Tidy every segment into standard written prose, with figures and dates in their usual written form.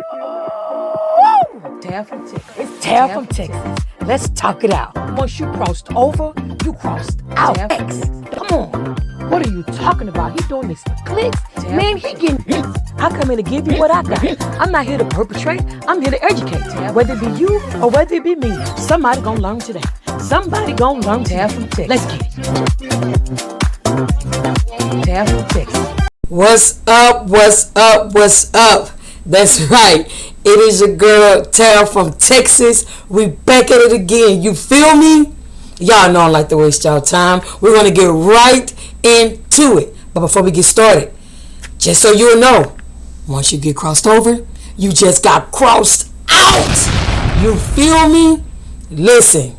Tab from Texas. It's Tab from Texas. Let's talk it out. Once you crossed over, you crossed out. X. Come on. What are you talking about? He doing this for clicks. Man, he getting hits. I come in to give you what I got. I'm not here to perpetrate. I'm here to educate. Whether it be you or whether it be me, somebody gonna learn today. Somebody gonna learn Tab from Texas. Let's get it. Tab from Texas. What's up? What's up? What's up? That's right. It is your girl Tab from Texas. We back at it again. You feel me? Y'all know I like to waste y'all time. We're gonna get right into it. But before we get started, just so you know, once you get crossed over, you just got crossed out. You feel me? Listen.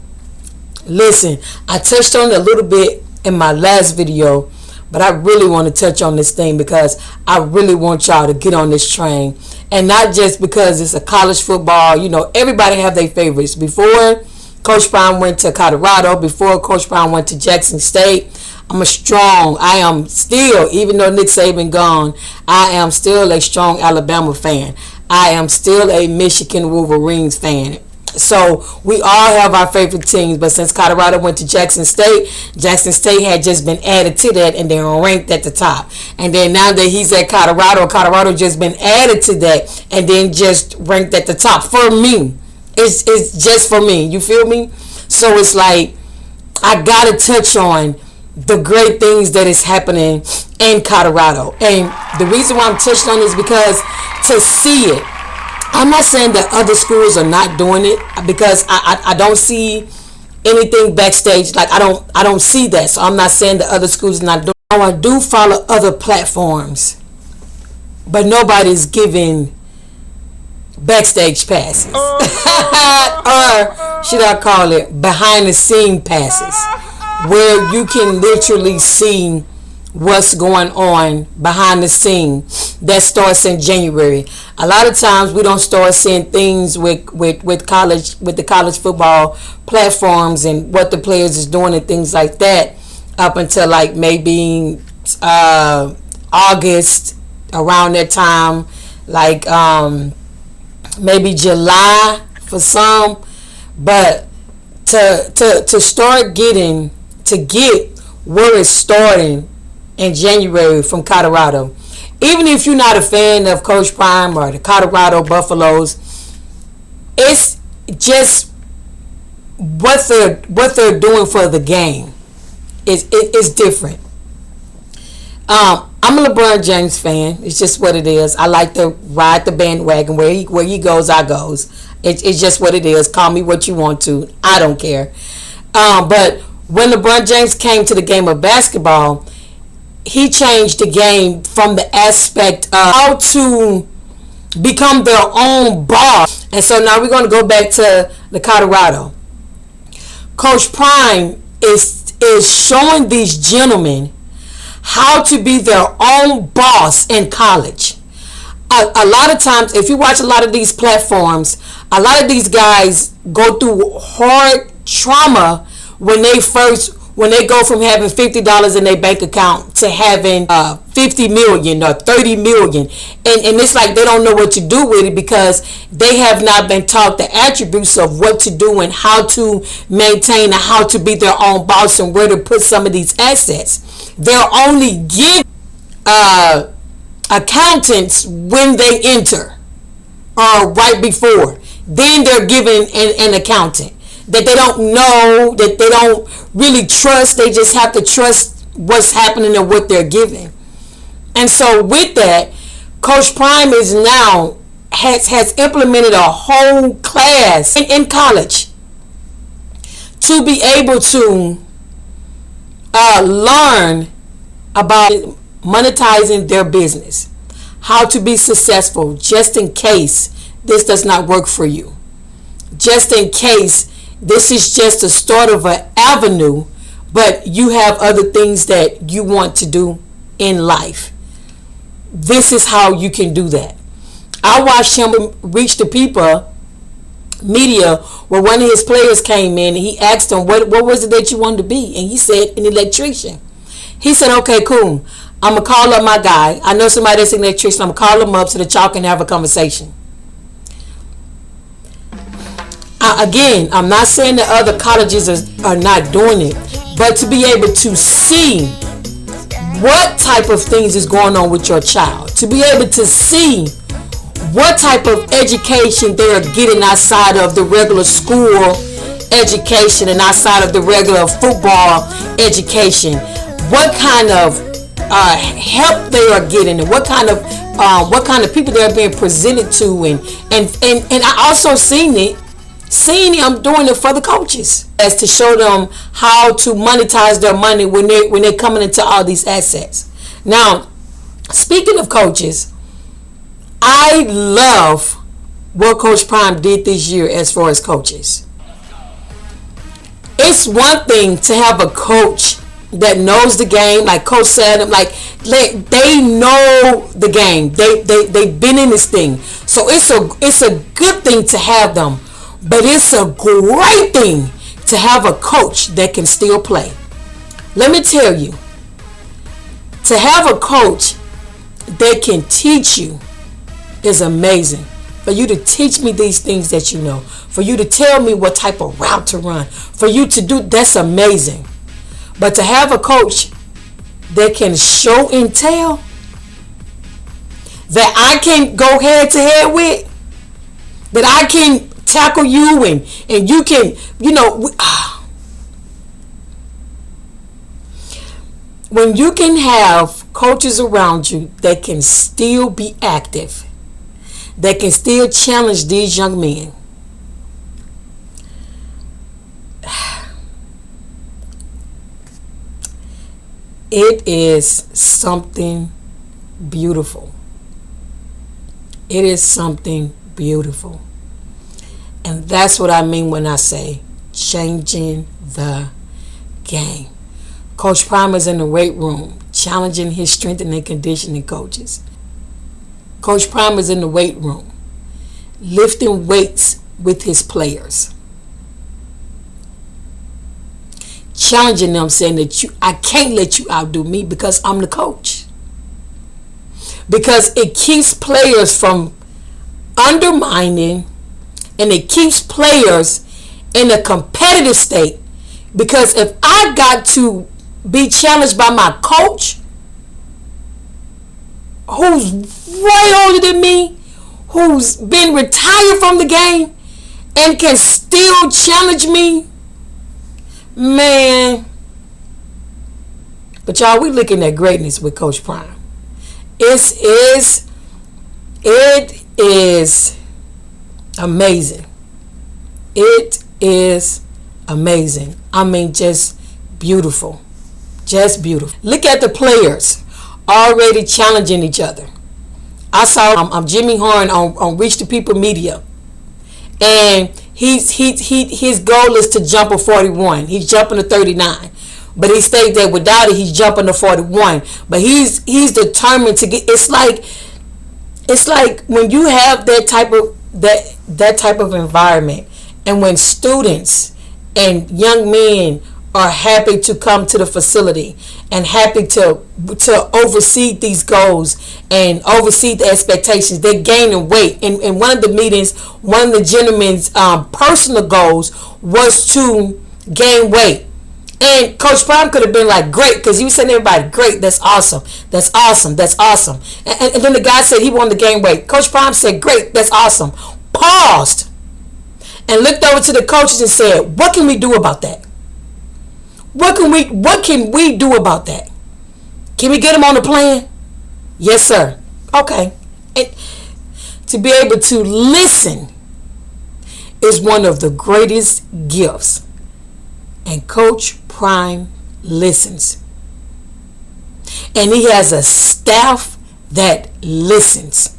I touched on it a little bit in my last video, but I really want to touch on this thing because I really want y'all to get on this train. And not just because it's a college football. You know, everybody have their favorites. Before Coach Brown went to Colorado, before Coach Brown went to Jackson State, I am still, even though Nick Saban gone, I am still a strong Alabama fan. I am still a Michigan Wolverines fan. So we all have our favorite teams, but since Colorado went to Jackson State had just been added to that, and they're ranked at the top. And then now that he's at Colorado just been added to that, and then just ranked at the top. For me, it's just for me. You feel me? So it's like I gotta touch on the great things that is happening in Colorado, and the reason why I'm touching on this is because to see it. I'm not saying that other schools are not doing it, because I don't see anything backstage. Like I don't see that. So I'm not saying that other schools are not doing it. I do follow other platforms, but nobody's giving backstage passes. Or should I call it behind the scene passes, where you can literally see what's going on behind the scene. That starts in January. A lot of times we don't start seeing things with the college football platforms and what the players is doing and things like that up until like maybe August, around that time, like maybe July for some. But to start get where it's starting in January from Colorado, even if you're not a fan of Coach Prime or the Colorado Buffaloes, it's just what they're doing for the game is different. I'm a LeBron James fan. It's just what it is. I like to ride the bandwagon. Where he goes, I goes. It's just what it is. Call me what you want to. I don't care. But when LeBron James came to the game of basketball, he changed the game from the aspect of how to become their own boss. And so now we're going to go back to the Colorado. Coach Prime is showing these gentlemen how to be their own boss in college. A lot of times, if you watch a lot of these platforms, a lot of these guys go through hard trauma when they go from having $50 in their bank account to having 50 million or 30 million. And it's like they don't know what to do with it because they have not been taught the attributes of what to do and how to maintain and how to be their own boss and where to put some of these assets. They're only given accountants when they enter or right before. Then they're given an accountant that they don't know, that they don't really trust. They just have to trust what's happening and what they're giving. And so with that, Coach Prime is now has implemented a whole class in college to be able to learn about monetizing their business, how to be successful just in case this does not work for you, just in case this is just the start of an avenue, but you have other things that you want to do in life. This is how you can do that. I watched him reach the people, media, where one of his players came in and he asked him, what was it that you wanted to be? And he said, an electrician. He said, okay, cool. I'm going to call up my guy. I know somebody that's an electrician. I'm going to call him up so that y'all can have a conversation. Now, again, I'm not saying that other colleges are not doing it, but to be able to see what type of things is going on with your child, to be able to see what type of education they are getting outside of the regular school education and outside of the regular football education, what kind of help they are getting, and what kind of people they are being presented to, and I also seen I'm doing it for the coaches, as to show them how to monetize their money when they're coming into all these assets. Now, speaking of coaches, I love what Coach Prime did this year as far as coaches. It's one thing to have a coach that knows the game, like Coach said, like they know the game. They've been in this thing, so it's a good thing to have them. But it's a great thing to have a coach that can still play. Let me tell you, to have a coach that can teach you is amazing. For you to teach me these things that you know, for you to tell me what type of route to run, for you to do, that's amazing. But to have a coach that can show and tell, that I can go head to head with, that I can tackle you and you can, when you can have coaches around you that can still be active, that can still challenge these young men, it is something beautiful. It is something beautiful. And that's what I mean when I say changing the game. Coach Prime is in the weight room challenging his strength and conditioning coaches. Coach Prime is in the weight room lifting weights with his players, challenging them, saying that I can't let you outdo me because I'm the coach. Because it keeps players from undermining, and it keeps players in a competitive state. Because if I got to be challenged by my coach, who's way older than me, who's been retired from the game, and can still challenge me, man. But y'all, we looking at greatness with Coach Prime. It is amazing. It is amazing. I mean, just beautiful. Just beautiful. Look at the players already challenging each other. I saw Jimmy Horn on Reach the People Media, and his goal is to jump a 41. He's jumping a 39, but he stated that without it, he's jumping a 41. But he's determined to get. It's like when you have that type of environment, and when students and young men are happy to come to the facility and happy to oversee these goals and oversee the expectations, they're gaining weight. In one of the meetings, one of the gentlemen's personal goals was to gain weight. And Coach Prime could have been like, great, because he was saying to everybody, great, that's awesome, that's awesome, that's awesome. And then the guy said he wanted to gain weight. Coach Prime said, great, that's awesome. Paused and looked over to the coaches and said, what can we do about that? What can we do about that? Can we get him on the plan? Yes, sir. Okay. And to be able to listen is one of the greatest gifts. And Coach Prime listens. And he has a staff that listens.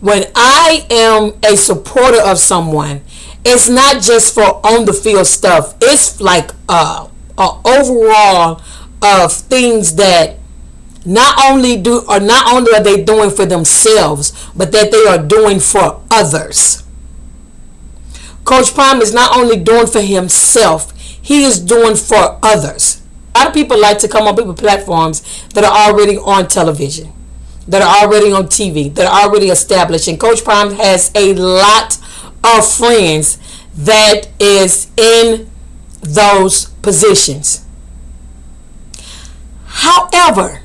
When I am a supporter of someone, it's not just for on the field stuff. It's like a overall of things that not only are they doing for themselves, but that they are doing for others. Coach Prime is not only doing for himself, he is doing for others. A lot of people like to come up with platforms that are already on television, that are already on TV, that are already established. And Coach Prime has a lot of friends that is in those positions. However,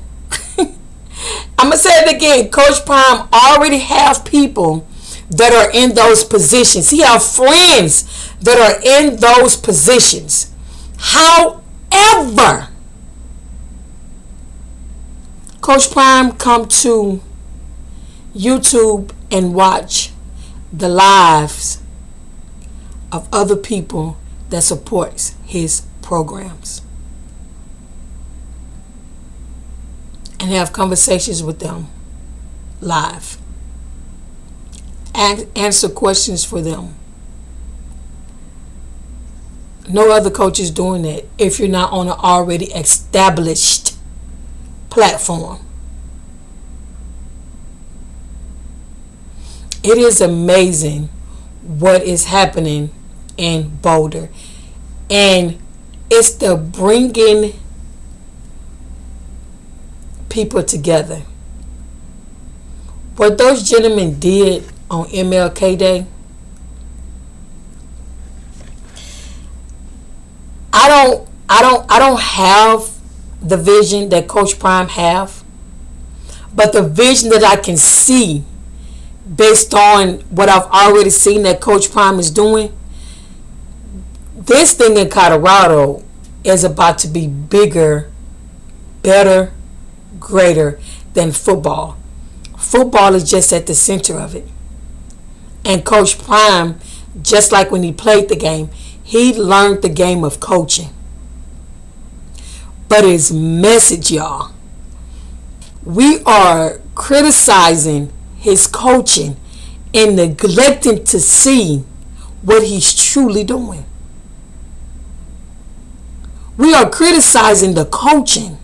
I'm going to say it again. Coach Prime already have people that are in those positions. He have friends that are in those positions. However, Coach Prime come to YouTube and watch the lives of other people that supports his programs and have conversations with them live. Answer questions for them. No other coach is doing that if you're not on an already established platform. It is amazing what is happening in Boulder, and it's the bringing people together. What those gentlemen did on MLK Day, I don't have the vision that Coach Prime have, but the vision that I can see based on what I've already seen that Coach Prime is doing, this thing in Colorado is about to be bigger, better, greater than football. Football is just at the center of it. And Coach Prime, just like when he played the game, he learned the game of coaching. But his message, y'all, we are criticizing his coaching and neglecting to see what he's truly doing. We are criticizing the coaching.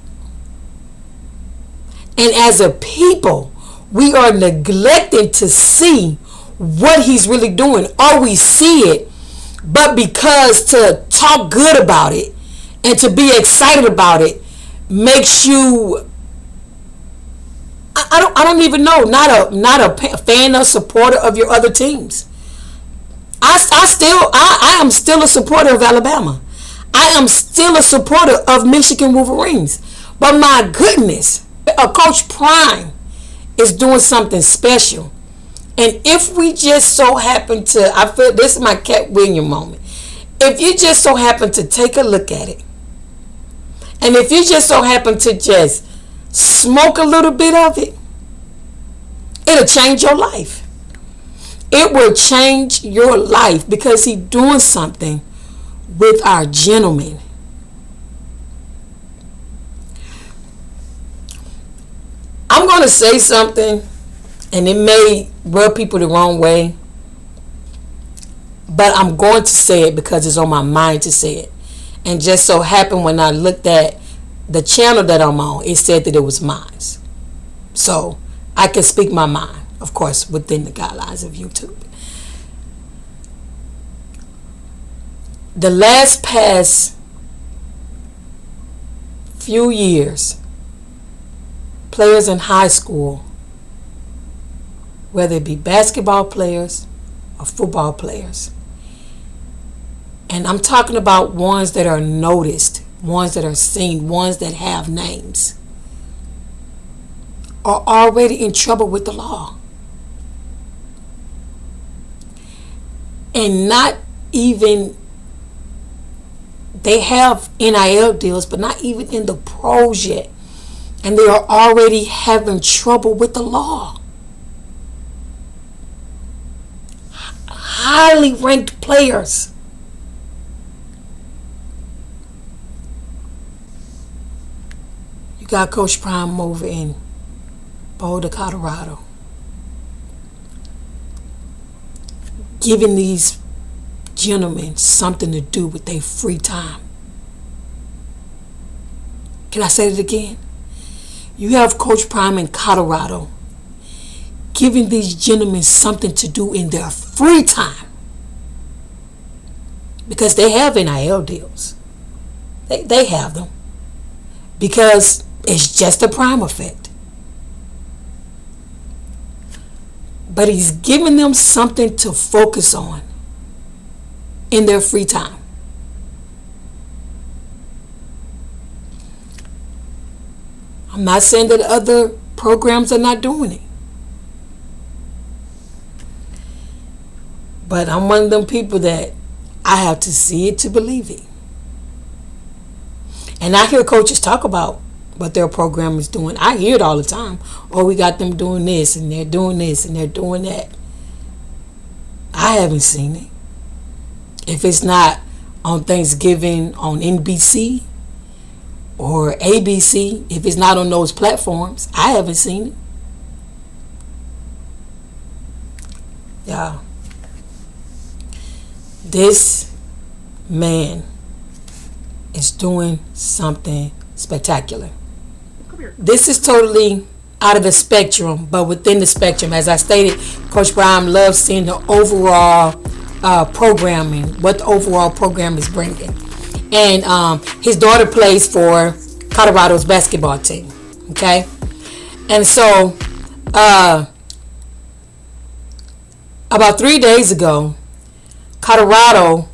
And as a people, we are neglecting to see what he's really doing. Or we see it, but because to talk good about it and to be excited about it makes you, I don't even know, not a fan or supporter of your other teams. I am still a supporter of Alabama. I am still a supporter of Michigan Wolverines. But my goodness, Coach Prime is doing something special. And if we just so happen to, I feel this is my Cat William moment. If you just so happen to take a look at it, and if you just so happen to just smoke a little bit of it, it'll change your life. It will change your life because he's doing something with our gentlemen. I'm going to say something, and it may rub people the wrong way, but I'm going to say it because it's on my mind to say it. And just so happened when I looked at the channel that I'm on, it said that it was mine. So I can speak my mind, of course, within the guidelines of YouTube. The past few years, players in high school, whether it be basketball players or football players, and I'm talking about ones that are noticed, ones that are seen, ones that have names, are already in trouble with the law. And not even, they have NIL deals, but not even in the pros yet. And they are already having trouble with the law. Highly ranked players. You got Coach Prime over in Boulder, Colorado, giving these gentlemen something to do with their free time. Can I say it again? You have Coach Prime in Colorado giving these gentlemen something to do in their free time, because they have NIL deals. They have them because it's just a Prime effect. But he's giving them something to focus on. in their free time. I'm not saying that other programs are not doing it. But I'm one of them people that I have to see it to believe it. And I hear coaches talk about what their program is doing. I hear it all the time. Oh, we got them doing this, and they're doing this, and they're doing that. I haven't seen it. If it's not on Thanksgiving on NBC or ABC, if it's not on those platforms, I haven't seen it. Yeah. This man is doing something spectacular. This is totally out of the spectrum, but within the spectrum. As I stated, Coach Prime loves seeing the overall programming, what the overall program is bringing. And his daughter plays for Colorado's basketball team. Okay? And so, about 3 days ago, Colorado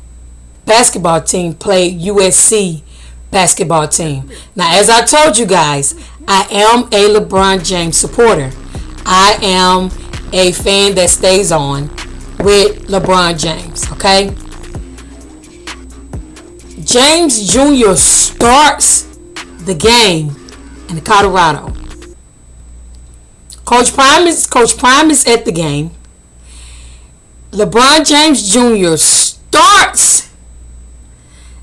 basketball team played USC basketball team. Now, as I told you guys, I am a LeBron James supporter. I am a fan that stays on with LeBron James, okay? James Jr. starts the game in Colorado. Coach Prime is at the game. LeBron James Jr. starts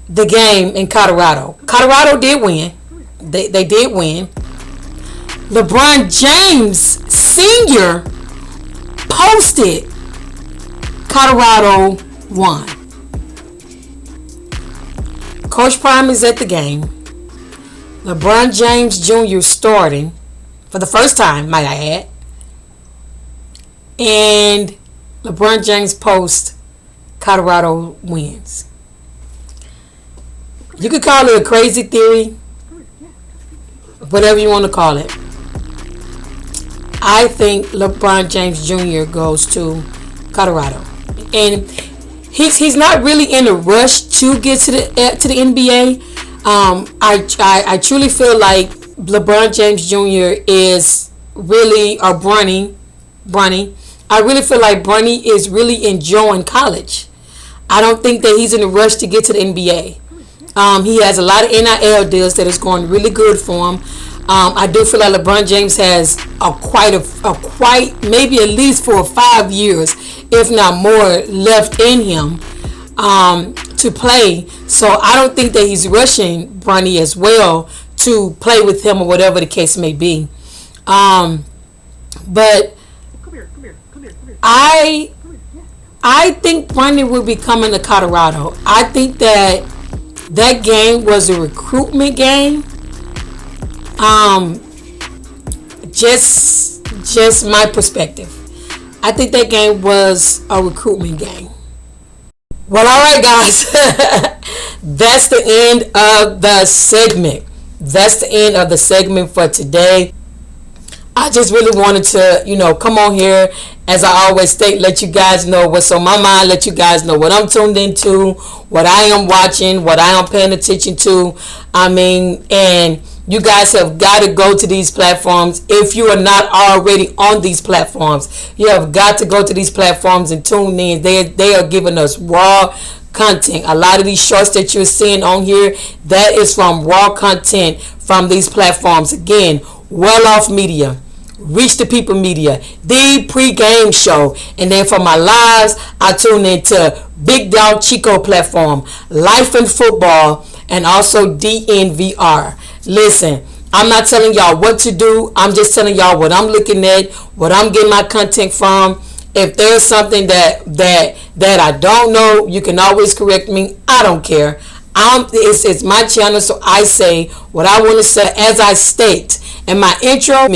the game in Colorado. Colorado did win. They did win. LeBron James Sr. posted Colorado won. Coach Prime is at the game. LeBron James Jr. starting for the first time, might I add. And LeBron James posts Colorado wins. You could call it a crazy theory, whatever you want to call it. I think LeBron James Jr. goes to Colorado, and he's not really in a rush to get to the NBA. I truly feel like LeBron James Jr. is really, or Bronny. I really feel like Bronny is really enjoying college. I don't think that he's in a rush to get to the NBA. He has a lot of NIL deals that is going really good for him. I do feel like LeBron James has quite maybe at least 4 or 5 years, if not more, left in him to play. So I don't think that he's rushing Bronny as well to play with him or whatever the case may be. But I think Bronny will be coming to Colorado. I think that game was a recruitment game. Just my perspective. I think that game was a recruitment game. Well, all right, guys. That's the end of the segment. That's the end of the segment for today. I just really wanted to, come on here, as I always state, let you guys know what's on my mind, let you guys know what I'm tuned into, what I am watching, what I am paying attention to. And you guys have got to go to these platforms. If you are not already on these platforms, you have got to go to these platforms and tune in. They are giving us raw content. A lot of these shorts that you're seeing on here, that is from raw content from these platforms. Again, Well Off Media, Reach the People Media, the Pre-Game Show, and then for my lives, I tune into Big Dog Chico platform, Life and Football, and also DNVR. Listen, I'm not telling y'all what to do. I'm just telling y'all what I'm looking at, what I'm getting my content from. If there's something that I don't know, you can always correct me. I don't care. It's my channel, so I say what I want to say. As I state in my intro,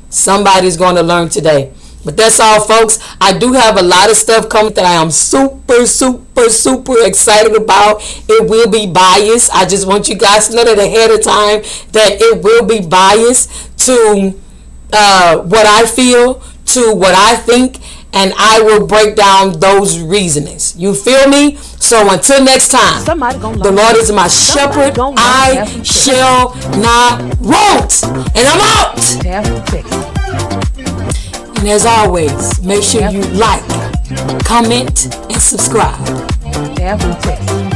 somebody's going to learn today. But that's all, folks. I do have a lot of stuff coming that I am super excited about. It will be biased. I just want you guys to know that ahead of time that it will be biased to what I feel, to what I think, and I will break down those reasonings. You feel me? So until next time, Somebody gonna the learn. Lord is my shepherd. gonna learn I Tara from shall not want. And I'm out. Tara from Texas. And as always, make sure you like, comment, and subscribe. Tara from Texas.